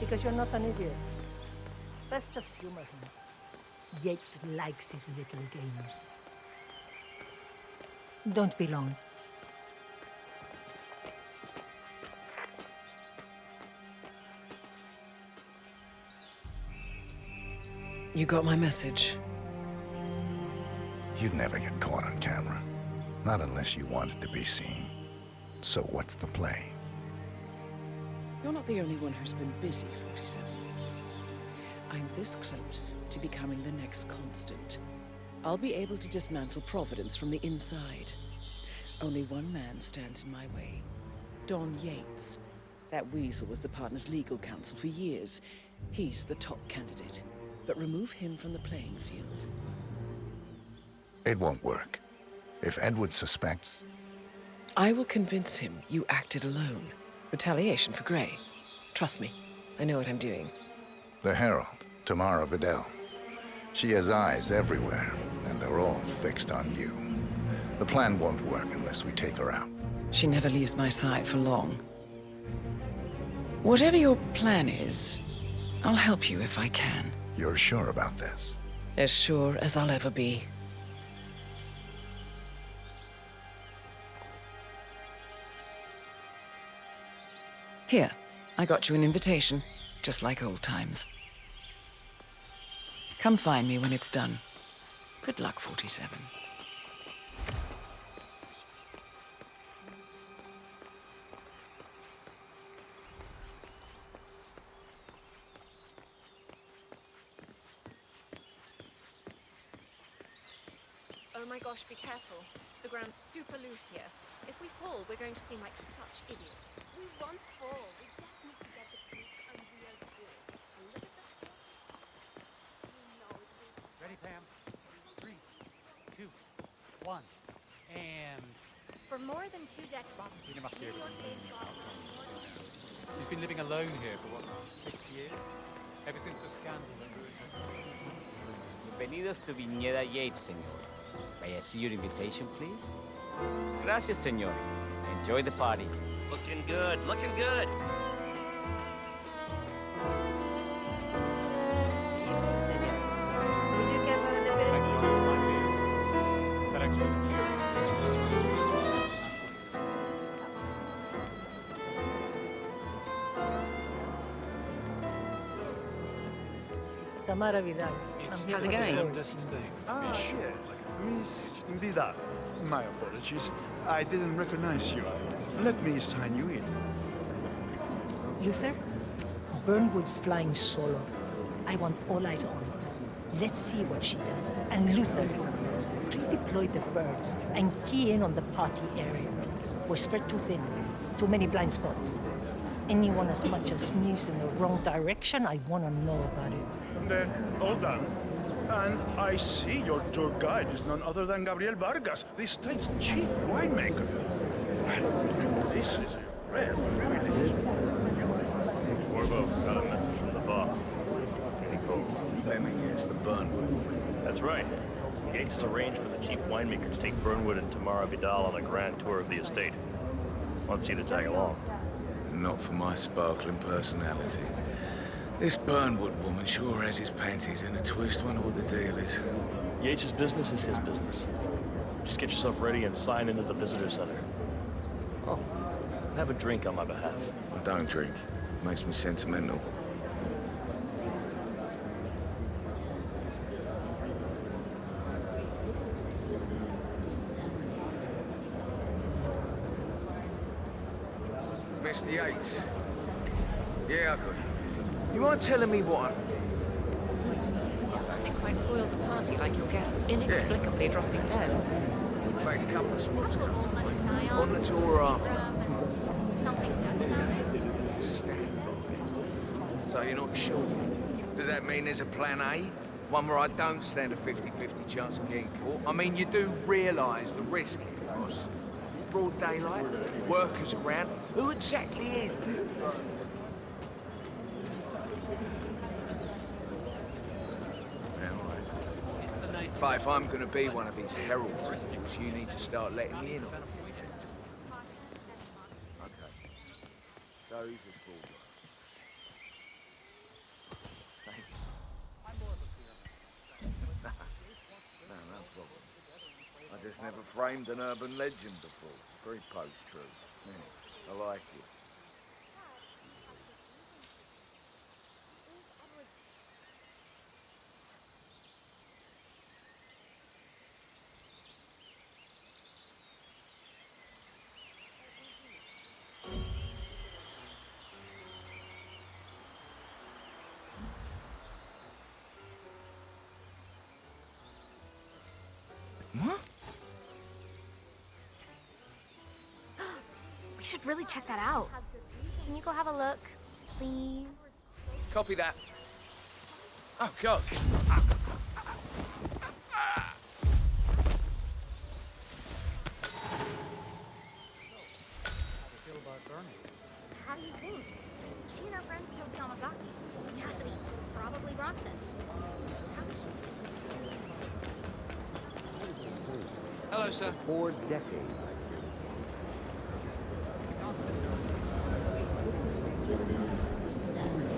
because you're not an idiot. Let's just humor him. Yates likes his little games. Don't be long. You got my message. You'd never get caught on camera. Not unless you wanted to be seen. So what's the play? You're not the only one who's been busy, 47. I'm this close to becoming the next Constant. I'll be able to dismantle Providence from the inside. Only one man stands in my way. Don Yates. That weasel was the partner's legal counsel for years. He's the top candidate. But remove him from the playing field. It won't work. If Edward suspects... I will convince him you acted alone. Retaliation for Gray. Trust me, I know what I'm doing. The Herald, Tamara Vidal. She has eyes everywhere, and they're all fixed on you. The plan won't work unless we take her out. She never leaves my side for long. Whatever your plan is, I'll help you if I can. You're sure about this? As sure as I'll ever be. Here, I got you an invitation, just like old times. Come find me when it's done. Good luck, 47. Oh my gosh, be careful. The ground's super loose here. If we fall, we're going to seem like such idiots. We won't fall. We just need to get the creek a real good. And look at the you know this. Ready, Pam? 3, 2, 1, and... For more than 2 decades, You must be New able York to based law firm. He's been living alone here for, what, 6 years? Ever since the scandal that ruined her. Bienvenidos to Viñeda Yates, señor. May I see your invitation, please? Gracias, señor. Enjoy the party. Looking good, looking good. That extra security. Tamara Vidal. How's it going? Sure. Vidal. My apologies. I didn't recognize you. Let me sign you in. Luther, Burnwood's flying solo. I want all eyes on her. Let's see what she does. And Luther, redeploy the birds and key in on the party area. We're spread too thin. Too many blind spots. Anyone as much as sneeze in the wrong direction, I want to know about it. Then, hold on. And I see your tour guide is none other than Gabriel Vargas, the state's chief winemaker. Well, this is rare. Corvo, got a message from the boss. Fleming is the Burnwood. That's right. Yates has arranged for the chief winemaker to take Burnwood and Tamara Vidal on a grand tour of the estate. Wants you to tag along. Not for my sparkling personality. This Burnwood woman sure has his panties in a twist. Wonder what the deal is. Yates' business is his business. Just get yourself ready and sign into the visitor center. Oh, have a drink on my behalf. I don't drink. Makes me sentimental. Mr. Yates. Yeah, I got you. You mind telling me what? Nothing quite spoils a party like your guests inexplicably dropping dead. In fact, a couple of spots Something on the tour after. So you're not sure? Does that mean there's a plan A? One where I don't stand a 50-50 chance of getting caught? I mean, you do realise the risk here, boss. Broad daylight, workers around. Who exactly is there? But if I'm going to be one of these heralds, you need to start letting me in on it. Okay. So he's a fraud. just never framed an urban legend before. Very post-truth. Yeah, I like it. What? We should really check that out. Can you go have a look, please? Copy that. Oh, God. How do you think? She and her friends killed Yamazaki. Cassidy, probably Bronson. How does she... Hello, sir. 4 decades.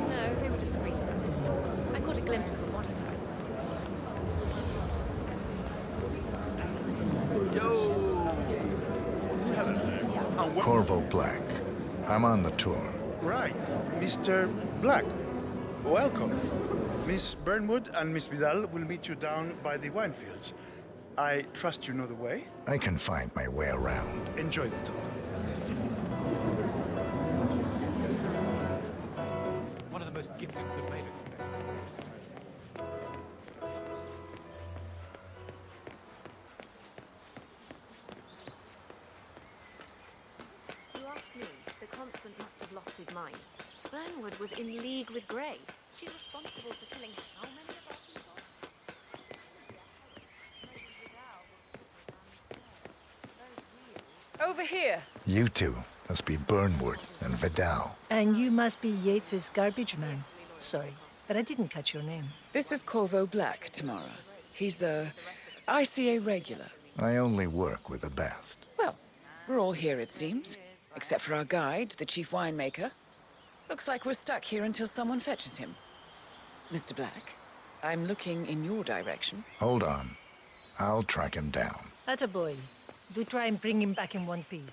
No, they were discreet about it. I caught a glimpse of a body. Yo! Hello there. Corvo Black. I'm on the tour. Right, Mr. Black. Welcome. Miss Burnwood and Miss Vidal will meet you down by the wine fields. I trust you know the way. I can find my way around. Enjoy the tour. One of the most gifted surveillance. You ask me, the Constant must have lost his mind. Burnwood was in league with Grey. She's responsible for killing how many of our people? Over here. You two must be Burnwood and Vidal. And you must be Yates's garbage man. Sorry, but I didn't catch your name. This is Corvo Black, Tamara. He's a ICA regular. I only work with the best. Well, we're all here, it seems. Except for our guide, the chief winemaker. Looks like we're stuck here until someone fetches him. Mr. Black, I'm looking in your direction. Hold on. I'll track him down. Attaboy. Do try and bring him back in one piece.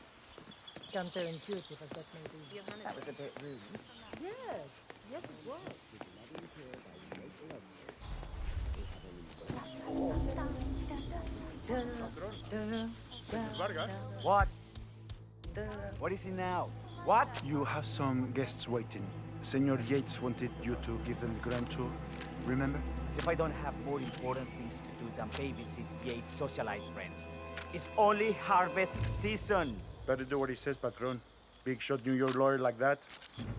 Counterintuitive as that may be. That was a bit rude. Yes, yes it was. What? What is it now? What? You have some guests waiting. Senor Yates wanted you to give them the grand tour. Remember? If I don't have more important things to do than babysit Yates' socialite friends. It's only harvest season. Better do what he says, Patron. Big shot New York lawyer like that.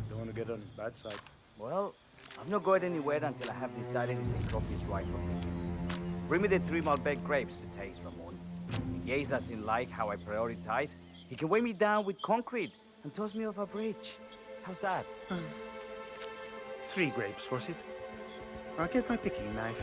Don't want to get on his bad side. Well, I'm not going anywhere until I have decided if the coffee is right for me. Bring me the 3 Malbec grapes to taste, Ramon. If Yates doesn't like how I prioritize, he can weigh me down with concrete and toss me off a bridge. How's that? 3 grapes, was it? I'll get my picking knife.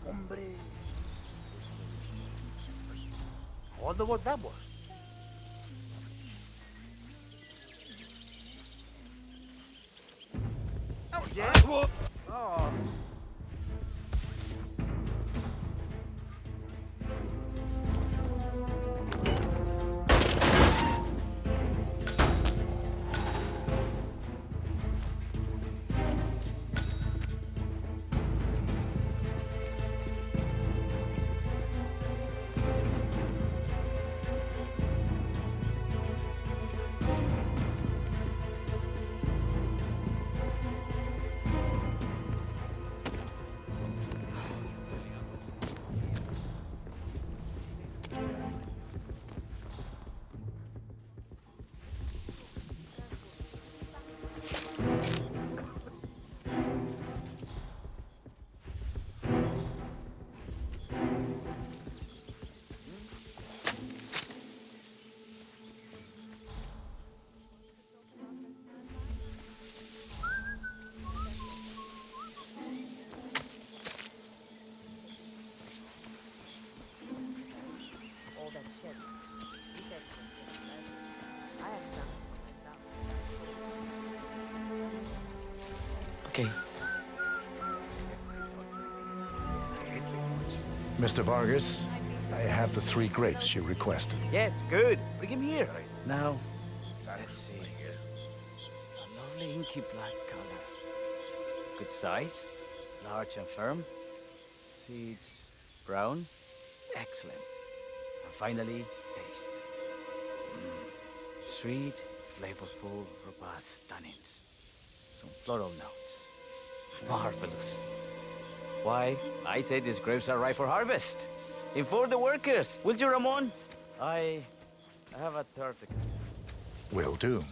Hombre. I wonder what that was. Oh, yeah? Oh. Mr. Vargas, I have the 3 grapes you requested. Yes, good. Bring him here. Now, let's see. A lovely inky black color. Good size, large and firm. Seeds brown. Excellent. And finally, taste. Sweet, flavorful, robust tannins. Some floral notes. Marvelous. Why, I say these grapes are ripe for harvest. Inform the workers, will you, Ramon? I have a turtle. Will do.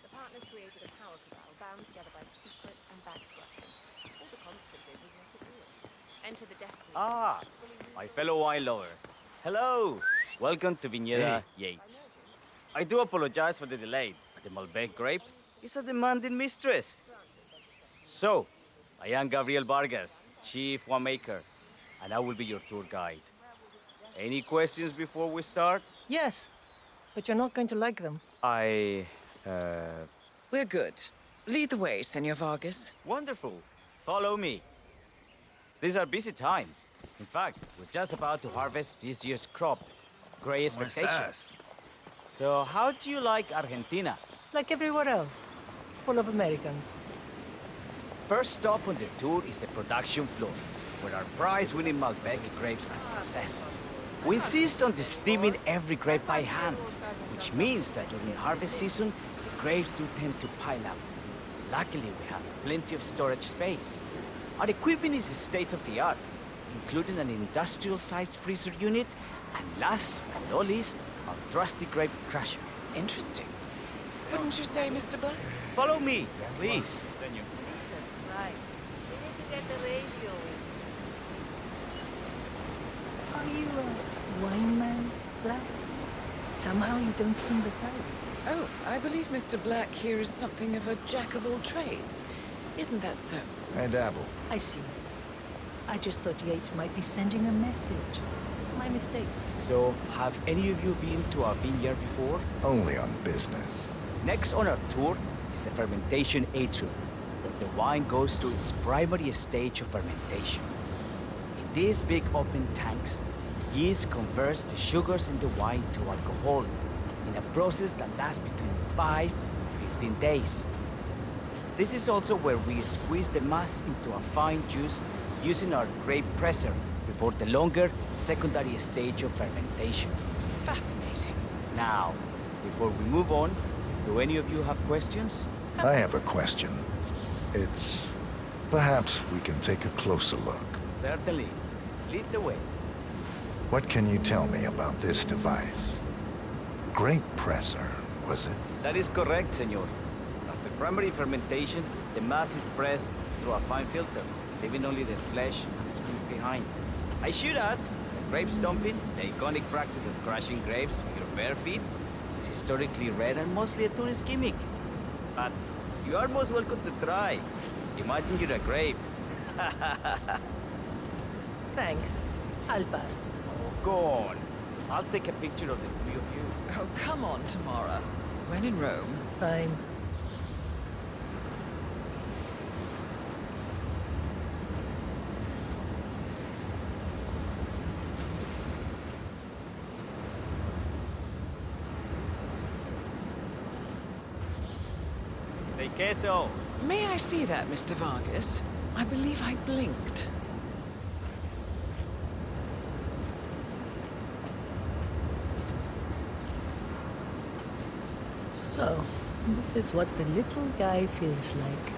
The partners created a power cabal bound together by secrets and backstabbing. All the constant did was make it real. Enter the destiny. Ah, my fellow wine lovers. Hello. Welcome to Viñeda Yates. I do apologize for the delay. The Malbec grape is a demanding mistress. So, I am Gabriel Vargas, Chief Winemaker, and I will be your tour guide. Any questions before we start? Yes, but you're not going to like them. We're good. Lead the way, Senor Vargas. Wonderful. Follow me. These are busy times. In fact, we're just about to harvest this year's crop. Great expectations. So, how do you like Argentina? Like everywhere else. Full of Americans. First stop on the tour is the production floor, where our prize-winning Malbec grapes are processed. We insist on steaming every grape by hand, which means that during harvest season, the grapes do tend to pile up. Luckily, we have plenty of storage space. Our equipment is state-of-the-art, including an industrial-sized freezer unit, and last but not least, our trusty grape crusher. Interesting. Wouldn't you say, Mr. Black? Follow me, please. Right. We need to get the radio. Are you a wine man, Black? Somehow you don't seem the type. Oh, I believe Mr. Black here is something of a jack of all trades. Isn't that so? I dabble. I see. I just thought Yates might be sending a message. My mistake. So, have any of you been to our vineyard before? Only on business. Next on our tour is the fermentation atrium, where the wine goes through its primary stage of fermentation. In these big open tanks, yeast converts the sugars in the wine to alcohol in a process that lasts between 5 and 15 days. This is also where we squeeze the mass into a fine juice using our grape presser before the longer secondary stage of fermentation. Fascinating. Now, before we move on, do any of you have questions? I have a question. It's... perhaps we can take a closer look. Certainly. Lead the way. What can you tell me about this device? Grape presser, was it? That is correct, senor. After primary fermentation, the mass is pressed through a fine filter, leaving only the flesh and skins behind. I should add that grape stomping, the iconic practice of crushing grapes with your bare feet, is historically rare and mostly a tourist gimmick. But you are most welcome to try. Imagine you're a grape. Thanks. I'll pass. Oh, go on. I'll take a picture of the three of you. Oh, come on, Tamara. When in Rome. Fine. Say queso. May I see that, Mr. Vargas? I believe I blinked. So, this is what the little guy feels like.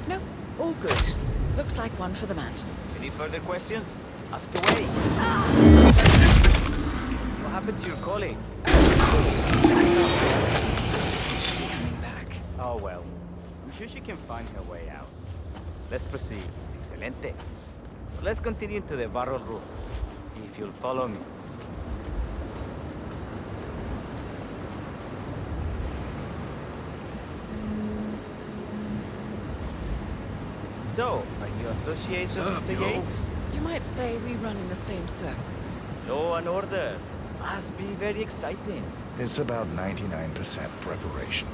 No, all good. Looks like one for the mat. Any further questions? Ask away. What happened to your colleague? She'll be coming back. Oh well. I'm sure she can find her way out. Let's proceed. Excelente. So let's continue to the barrel room. If you'll follow me. So, are you associates of Mr. Yates? You might say we run in the same circles. Law and order. Must be very exciting. It's about 99% preparation.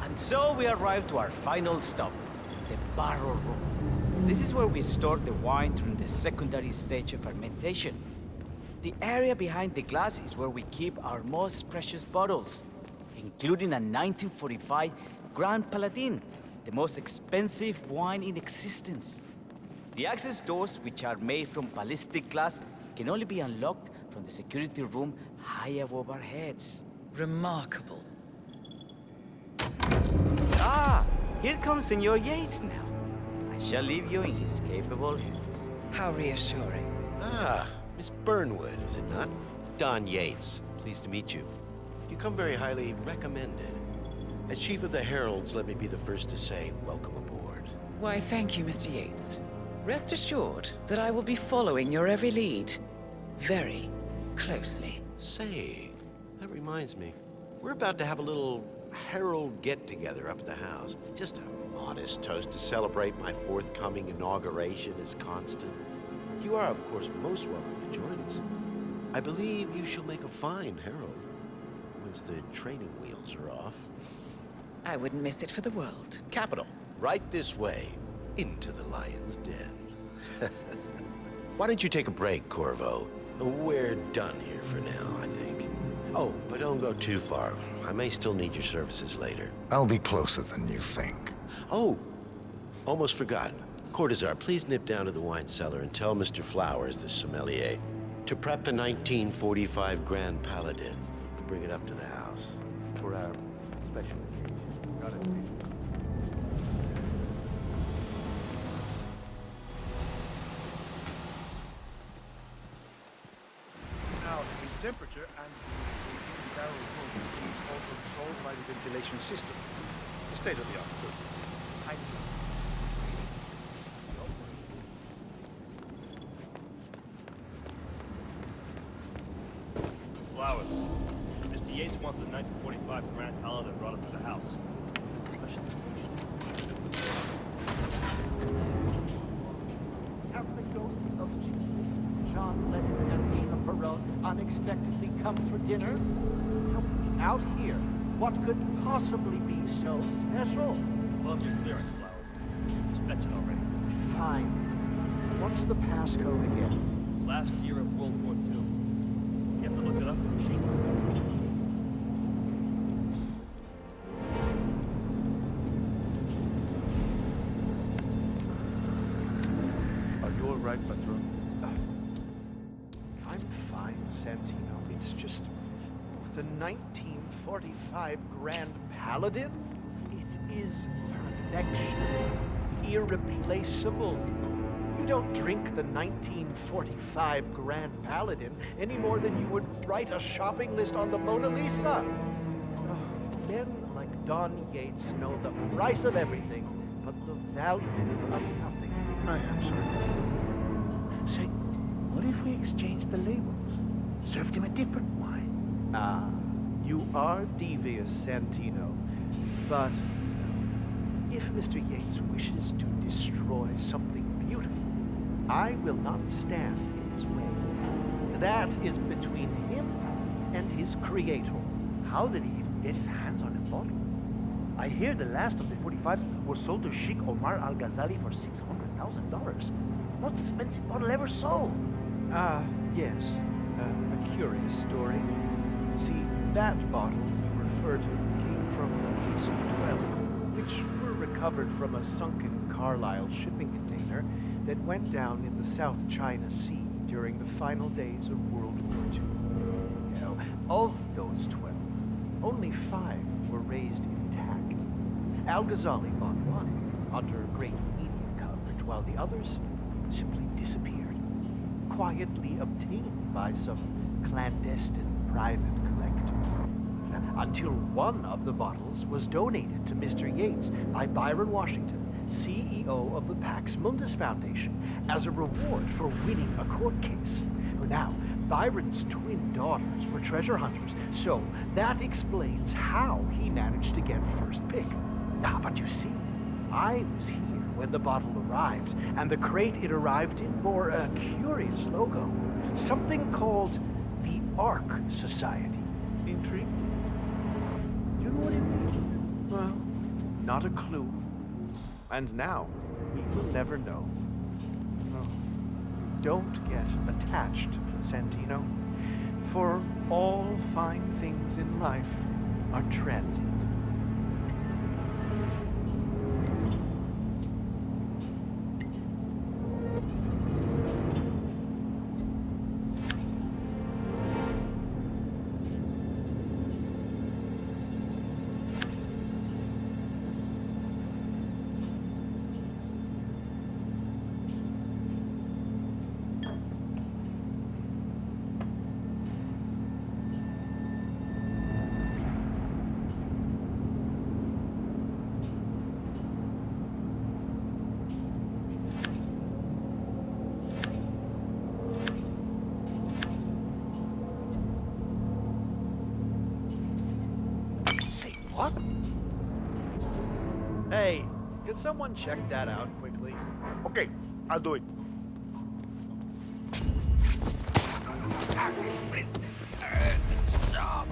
And so we arrive to our final stop, the barrel room. This is where we store the wine during the secondary stage of fermentation. The area behind the glass is where we keep our most precious bottles, including a 1945 Grand Paladin, the most expensive wine in existence. The access doors, which are made from ballistic glass, can only be unlocked from the security room high above our heads. Remarkable. Ah, here comes Senor Yates now. I shall leave you in his capable hands. How reassuring. Ah, Miss Burnwood, is it not? Don Yates, pleased to meet you. You come very highly recommended. As Chief of the Heralds, let me be the first to say welcome aboard. Why, thank you, Mr. Yates. Rest assured that I will be following your every lead very closely. Say, that reminds me. We're about to have a little Herald get-together up at the house. Just a modest toast to celebrate my forthcoming inauguration as Constant. You are, of course, most welcome to join us. I believe you shall make a fine Herald once the training wheels are off. I wouldn't miss it for the world. Capital. Right this way, into the lion's den. Why don't you take a break, Corvo? We're done here for now, I think. Oh, but don't go too far. I may still need your services later. I'll be closer than you think. Oh, almost forgot. Cortazar, please nip down to the wine cellar and tell Mr. Flowers, the sommelier, to prep the 1945 Grand Paladin. Bring it up to the house for our special occasion. Got it. Now, the temperature and the barrel room is all controlled by the ventilation system. State of the art. Flowers. Mr. Yates wants the 1945 Grand Paladin brought up to the house. Have the ghosts of Jesus, John Lennon, and Eva Perón unexpectedly come for dinner? Help me out here. What could possibly be so special? Love your clearance, Flowers. Just fetch it already. Fine. What's the passcode again? Last year of World War II. You have to look it up in the machine. Are you all right, Patron? I'm fine, Santino. It's just the 1945 Grand Paladin. It is perfection. Irreplaceable. You don't drink the 1945 Grand Paladin any more than you would write a shopping list on the Mona Lisa. Men like Don Yates know the price of everything, but the value of nothing. I'm sorry. Say, what if we exchanged the labels? Served him a different wine? Ah, you are devious, Santino. But if Mr. Yates wishes to destroy something beautiful, I will not stand in his way. That is between him and his creator. How did he even get his hands on a bottle? I hear the last of the 45s were sold to Sheikh Omar Al-Ghazali for $600,000. Most expensive bottle ever sold. Ah, yes. A curious story. See, that bottle you refer to came from a case of 12, which were recovered from a sunken Carlisle shipping container that went down in the South China Sea during the final days of World War II. You know, of those 12, only 5 were raised intact. Al-Ghazali bought one under great media coverage, while the others simply disappeared, quietly obtained by some clandestine private collector. Until one of the bottles was donated to Mr. Yates by Byron Washington CEO of the Pax Mundus Foundation, as a reward for winning a court case. Now, Byron's twin daughters were treasure hunters, so that explains how he managed to get first pick. But you see, I was here when the bottle arrived, and the crate it arrived in bore a curious logo. Something called the Ark Society. Intrigued? You know what it means? Well, not a clue. And now, he will never know. No. Don't get attached, Santino. For all fine things in life are transient. What? Hey, could someone check that out quickly? Okay, I'll do it. Stop!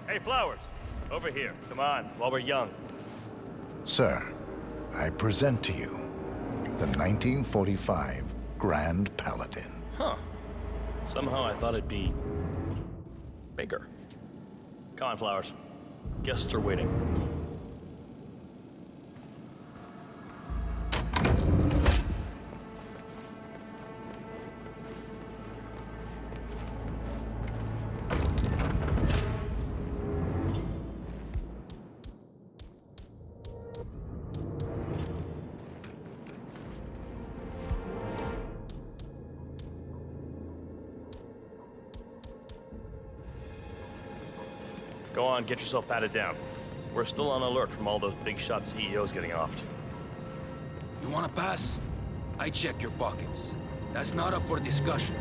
Hey, Flowers, over here. Come on, while we're young. Sir, I present to you the 1945 Grand Paladin. Huh. Somehow I thought it'd be bigger. Come on, Flowers. Guests are waiting. Go on, get yourself patted down. We're still on alert from all those big shot CEOs getting offed. You wanna pass? I check your pockets. That's not up for discussion.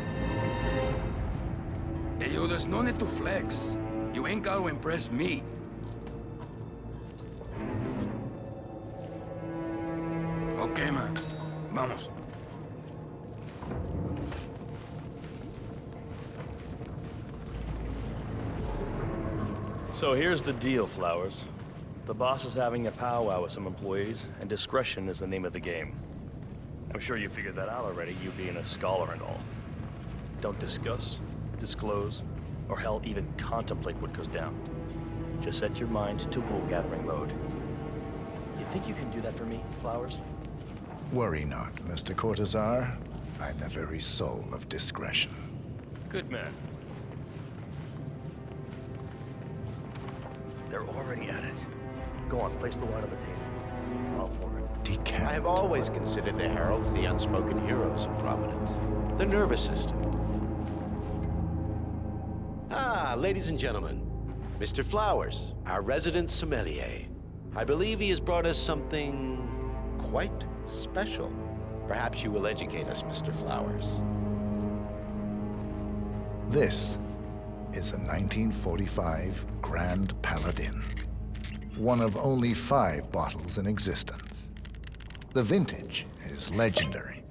Hey, yo, there's no need to flex. You ain't gotta impress me. Okay, man. Vamos. So here's the deal, Flowers. The boss is having a powwow with some employees, and discretion is the name of the game. I'm sure you figured that out already, you being a scholar and all. Don't discuss, disclose, or hell, even contemplate what goes down. Just set your mind to wool-gathering mode. You think you can do that for me, Flowers? Worry not, Mr. Cortazar. I'm the very soul of discretion. Good man. They're already at it. Go on, place the wine on the table. I'll pour it. I have always considered the heralds the unspoken heroes of Providence. The nervous system. Ah, ladies and gentlemen. Mr. Flowers, our resident sommelier. I believe he has brought us something quite special. Perhaps you will educate us, Mr. Flowers. This is the 1945 Grand Paladin, one of only 5 bottles in existence. The vintage is legendary,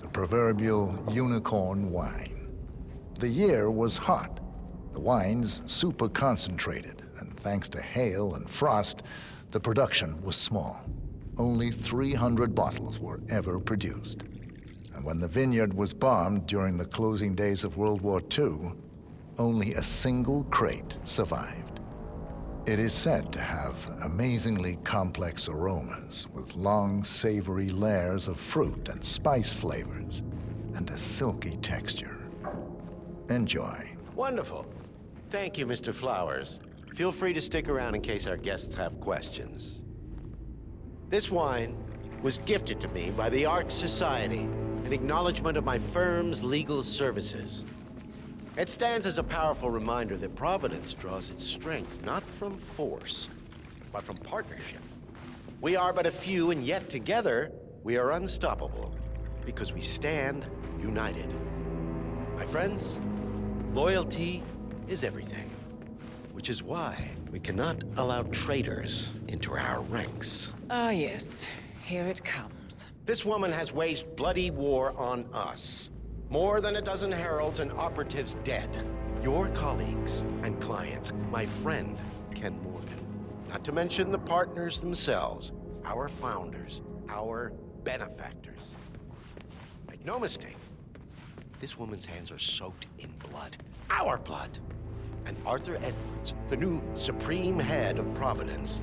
the proverbial unicorn wine. The year was hot, the wine's super concentrated, and thanks to hail and frost, the production was small. Only 300 bottles were ever produced. And when the vineyard was bombed during the closing days of World War II, only a single crate survived. It is said to have amazingly complex aromas with long, savory layers of fruit and spice flavors and a silky texture. Enjoy. Wonderful. Thank you, Mr. Flowers. Feel free to stick around in case our guests have questions. This wine was gifted to me by the Arch Society in acknowledgement of my firm's legal services. It stands as a powerful reminder that Providence draws its strength not from force, but from partnership. We are but a few, and yet together we are unstoppable because we stand united. My friends, loyalty is everything, which is why we cannot allow traitors into our ranks. Ah, yes. Here it comes. This woman has waged bloody war on us. More than a dozen heralds and operatives dead. Your colleagues and clients, my friend Ken Morgan. Not to mention the partners themselves, our founders, our benefactors. Make no mistake, this woman's hands are soaked in blood. Our blood. And Arthur Edwards, the new supreme head of Providence,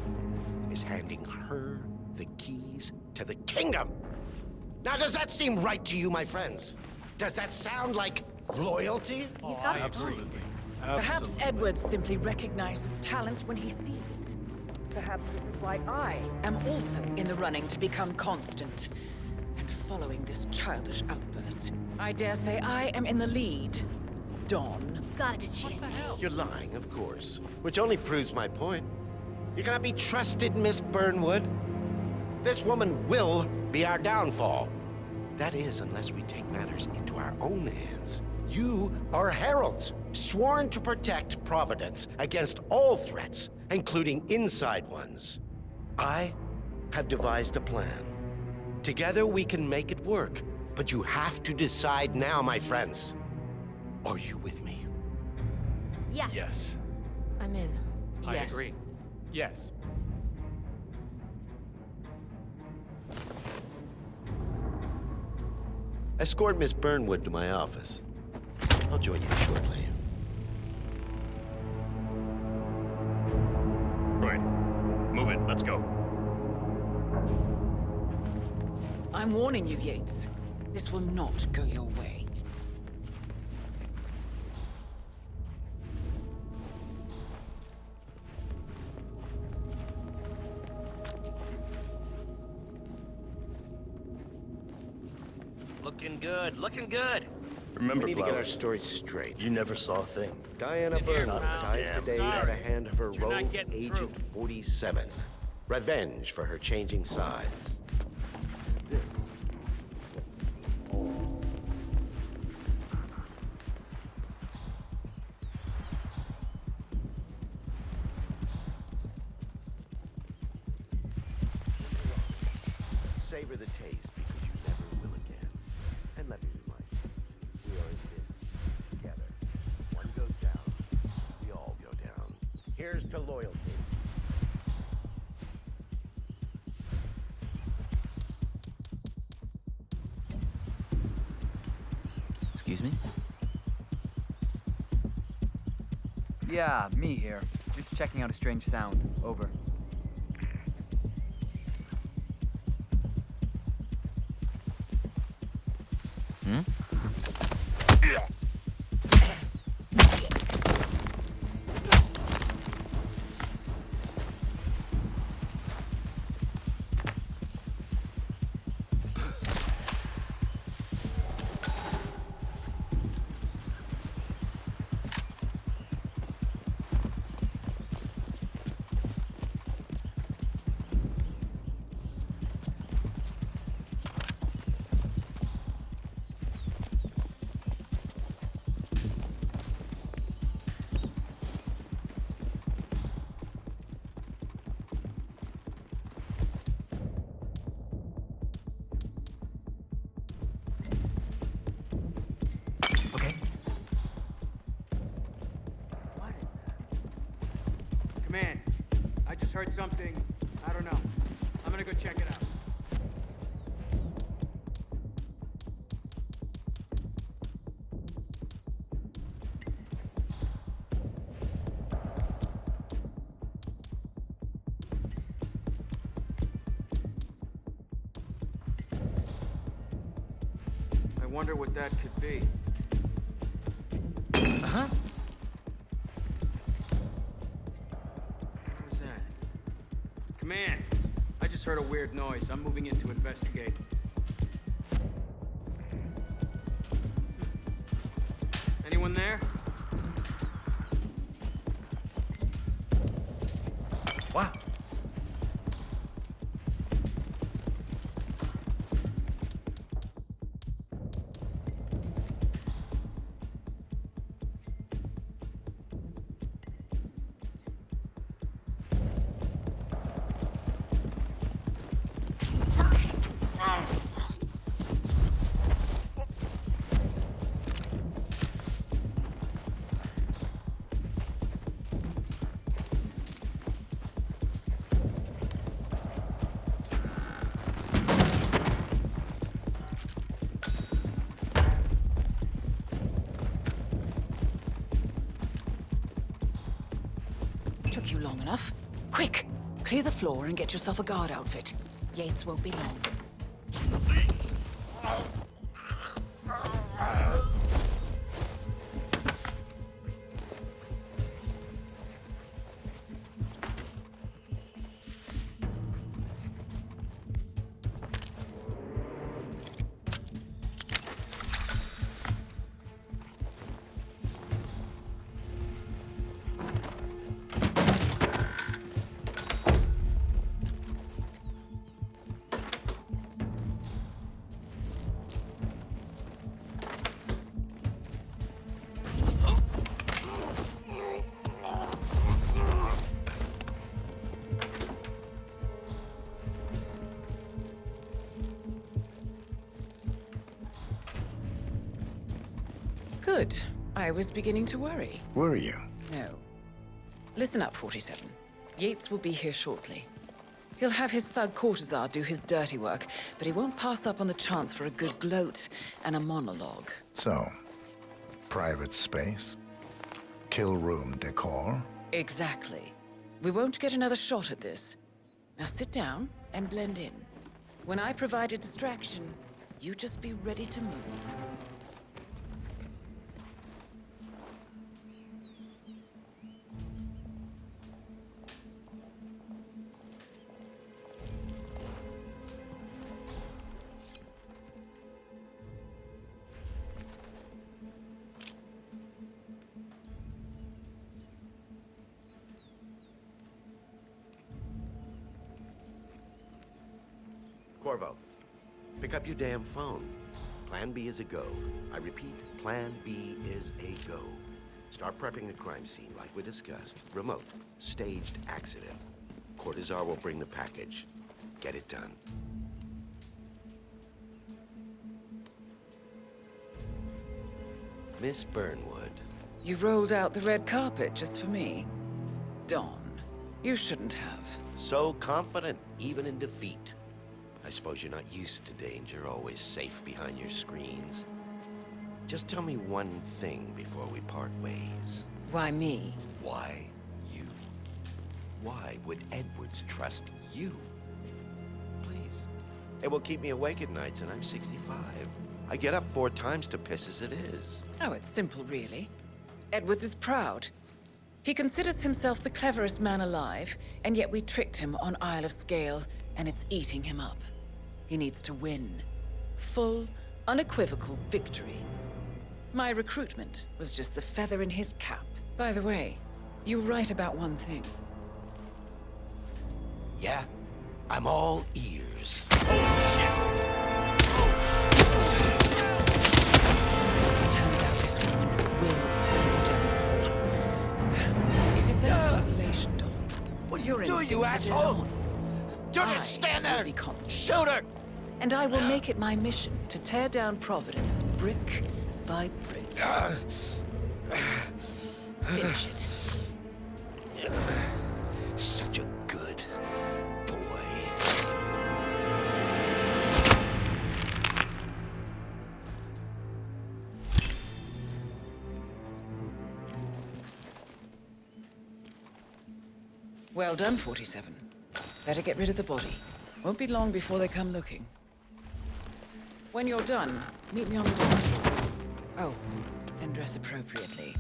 is handing her the keys to the kingdom. Now, does that seem right to you, my friends? Does that sound like loyalty? He's got a Absolutely. point. Perhaps Edwards simply recognizes talent when he sees it. Perhaps this is why I am also in the running to become constant. And following this childish outburst, I dare say I am in the lead. Dawn. God, did she say? You're lying, of course, which only proves my point. You cannot be trusted, Miss Burnwood. This woman will be our downfall. That is, unless we take matters into our own hands. You are heralds, sworn to protect Providence against all threats, including inside ones. I have devised a plan. Together we can make it work, but you have to decide now, my friends. Are you with me? Yes. Yes. I'm in. I agree. Yes. Escort Miss Burnwood to my office. I'll join you shortly. Right. Move it. Let's go. I'm warning you, Yates. This will not go your way. Looking good, looking good. Remember, We need to get our Flowers, story straight. you never saw a thing. Diana Sit here, Burnwood pal. died Damn. today by the hand of her You're not rogue getting Agent through. 47. Revenge for her changing sides. Savor the taste because you never will again. And let me remind you, we are in this together. One goes down, we all go down. Here's to loyalty. Excuse me? Yeah, me here. Just checking out a strange sound. Over. Hmm? heard something. I don't know. I'm gonna go check it out. I wonder what that could be. Uh-huh. What was that? Command! I just heard a weird noise. I'm moving in to investigate. Anyone there? Wow. Took you long enough. Quick! Clear the floor and get yourself a guard outfit. Yates won't be long. Good. I was beginning to worry. Were you? No. Listen up, 47. Yates will be here shortly. He'll have his thug Cortazar do his dirty work, but he won't pass up on the chance for a good gloat and a monologue. So, private space? Kill room decor? Exactly. We won't get another shot at this. Now sit down and blend in. When I provide a distraction, you just be ready to move. Corvo, pick up your damn phone. Plan B is a go. I repeat, Plan B is a go. Start prepping the crime scene like we discussed. Remote, staged accident. Cortazar will bring the package. Get it done. Miss Burnwood. You rolled out the red carpet just for me. Don, you shouldn't have. So confident, even in defeat. I suppose you're not used to danger, always safe behind your screens. Just tell me one thing before we part ways. Why me? Why you? Why would Edwards trust you? Please. It will keep me awake at nights, and I'm 65. I get up 4 times to piss as it is. Oh, it's simple, really. Edwards is proud. He considers himself the cleverest man alive, and yet we tricked him on Isle of Scale, and it's eating him up. He needs to win. Full, unequivocal victory. My recruitment was just the feather in his cap. By the way, you were right about one thing. Yeah? I'm all ears. Turns out this woman will be your downfall. If it's any consolation, Dawn, what are you're you doing, you asshole? Don't just stand there! Shoot her! And I will make it my mission to tear down Providence brick by brick. Finish it. Such a good Well done, 47. Better get rid of the body. Won't be long before they come looking. When you're done, meet me on the dance floor. Oh, and dress appropriately.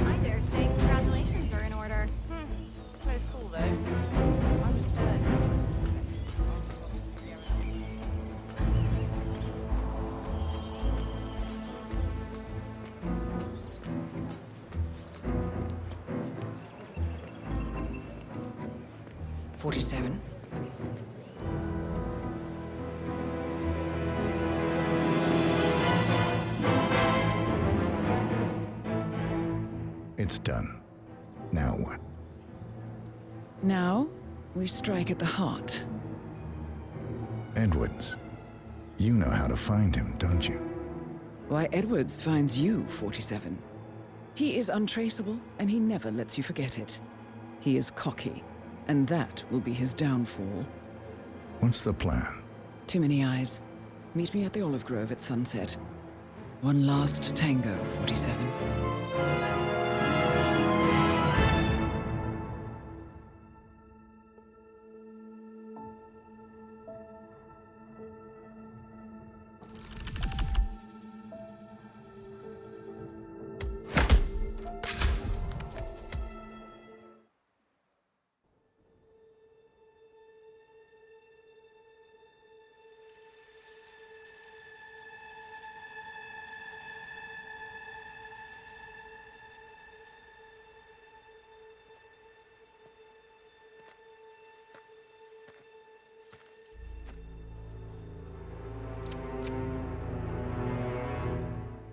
I dare say congratulations are in order. Plays cool though. I was third. 47. It's done. Now what? Now, we strike at the heart. Edwards. You know how to find him, don't you? Why, Edwards finds you, 47. He is untraceable, and he never lets you forget it. He is cocky, and that will be his downfall. What's the plan? Too many eyes. Meet me at the olive grove at sunset. One last tango, 47.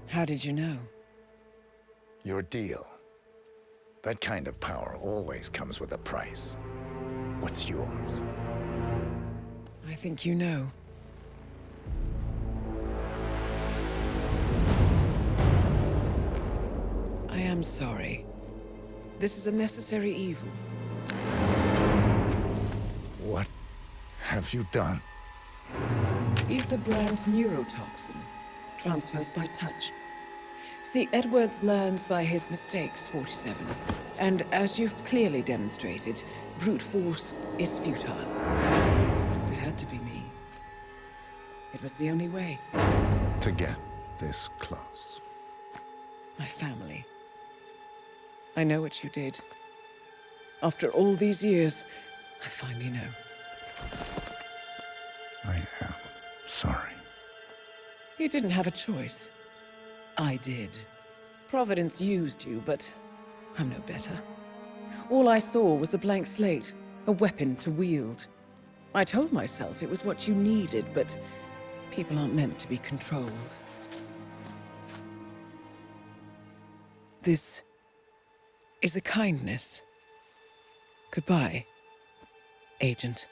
How did you know? Your deal. That kind of power always comes with a price. What's yours? I think you know. I am sorry. This is a necessary evil. What have you done? Ether brand neurotoxin transfers by touch. See, Edwards learns by his mistakes, 47. And as you've clearly demonstrated, brute force is futile. It had to be me. It was the only way. To get this close. My family. I know what you did. After all these years, I finally know. I am sorry. You didn't have a choice. I did. Providence used you, but I'm no better. All I saw was a blank slate, a weapon to wield. I told myself it was what you needed, but people aren't meant to be controlled. This is a kindness. Goodbye, Agent.